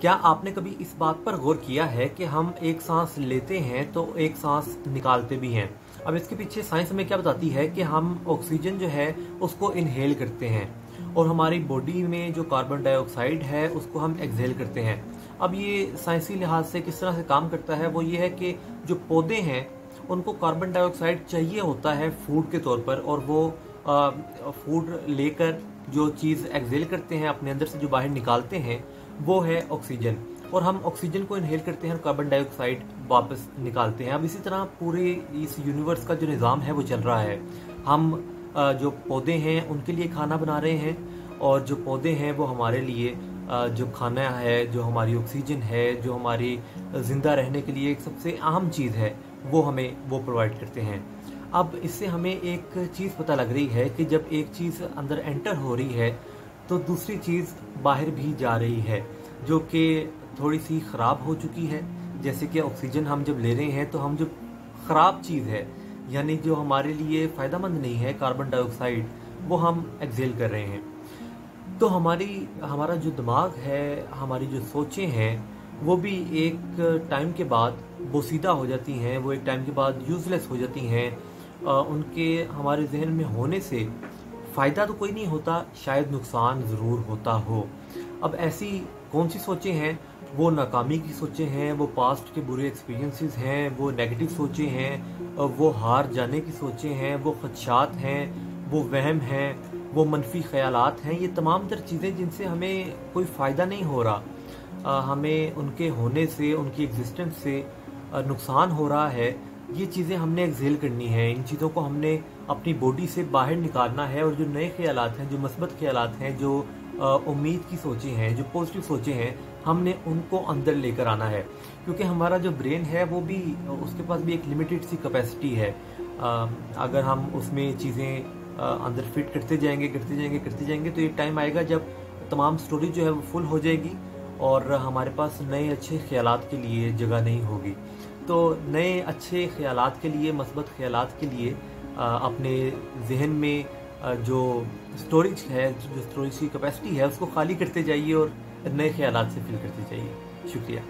क्या आपने कभी इस बात पर गौर किया है कि हम एक सांस लेते हैं तो एक सांस निकालते भी हैं। अब इसके पीछे साइंस हमें क्या बताती है कि हम ऑक्सीजन जो है उसको इनहेल करते हैं और हमारी बॉडी में जो कार्बन डाइऑक्साइड है उसको हम एक्सहेल करते हैं। अब ये साइंसी लिहाज से किस तरह से काम करता है वो ये है कि जो पौधे हैं उनको कार्बन डाइऑक्साइड चाहिए होता है फूड के तौर पर, और वो फूड लेकर जो चीज़ एक्सहेल करते हैं अपने अंदर से जो बाहर निकालते हैं वो है ऑक्सीजन, और हम ऑक्सीजन को इनहेल करते हैं और कार्बन डाइऑक्साइड वापस निकालते हैं। अब इसी तरह पूरे इस यूनिवर्स का जो निज़ाम है वो चल रहा है। हम जो पौधे हैं उनके लिए खाना बना रहे हैं, और जो पौधे हैं वो हमारे लिए जो खाना है, जो हमारी ऑक्सीजन है, जो हमारी ज़िंदा रहने के लिए एक सबसे अहम चीज़ है वो हमें वो प्रोवाइड करते हैं। अब इससे हमें एक चीज़ पता लग रही है कि जब एक चीज़ अंदर एंटर हो रही है तो दूसरी चीज़ बाहर भी जा रही है जो कि थोड़ी सी ख़राब हो चुकी है। जैसे कि ऑक्सीजन हम जब ले रहे हैं तो हम जो ख़राब चीज़ है, यानी जो हमारे लिए फ़ायदेमंद नहीं है, कार्बन डाइऑक्साइड, वो हम एक्सहेल कर रहे हैं। तो हमारा जो दिमाग है, हमारी जो सोचें हैं, वो भी एक टाइम के बाद बोसीदा हो जाती हैं, वो एक टाइम के बाद यूज़लेस हो जाती हैं। उनके हमारे जहन में होने से फ़ायदा तो कोई नहीं होता, शायद नुकसान ज़रूर होता हो। अब ऐसी कौन सी सोचें हैं? वो नाकामी की सोचें हैं, वो पास्ट के बुरे एक्सपीरियंसेस हैं, वो नेगेटिव सोचें हैं, वो हार जाने की सोचें हैं, वो खदशात हैं, वो वहम हैं, वो मनफी ख्यालात हैं। ये तमाम तर चीज़ें जिनसे हमें कोई फ़ायदा नहीं हो रहा, हमें उनके होने से, उनकी एग्जिस्टेंस से नुकसान हो रहा है, ये चीज़ें हमने एक्सहेल करनी है। इन चीज़ों को हमने अपनी बॉडी से बाहर निकालना है, और जो नए ख्यालात हैं, जो मस्बत ख्यालात हैं, जो उम्मीद की सोचें हैं, जो पॉजिटिव सोचें हैं, हमने उनको अंदर लेकर आना है। क्योंकि हमारा जो ब्रेन है वो भी, उसके पास भी एक लिमिटेड सी कैपेसिटी है। अगर हम उसमें चीज़ें अंदर फिट करते जाएंगे तो ये टाइम आएगा जब तमाम स्टोरेज जो है वो फुल हो जाएगी और हमारे पास नए अच्छे ख्यालात के लिए जगह नहीं होगी। तो नए अच्छे ख्यालात के लिए, मस्बत ख्यालात के लिए अपने जहन में जो स्टोरेज है, जो स्टोरेज की कैपेसिटी है, उसको खाली करते जाइए और नए ख्यालात से फिल करते जाइए। शुक्रिया।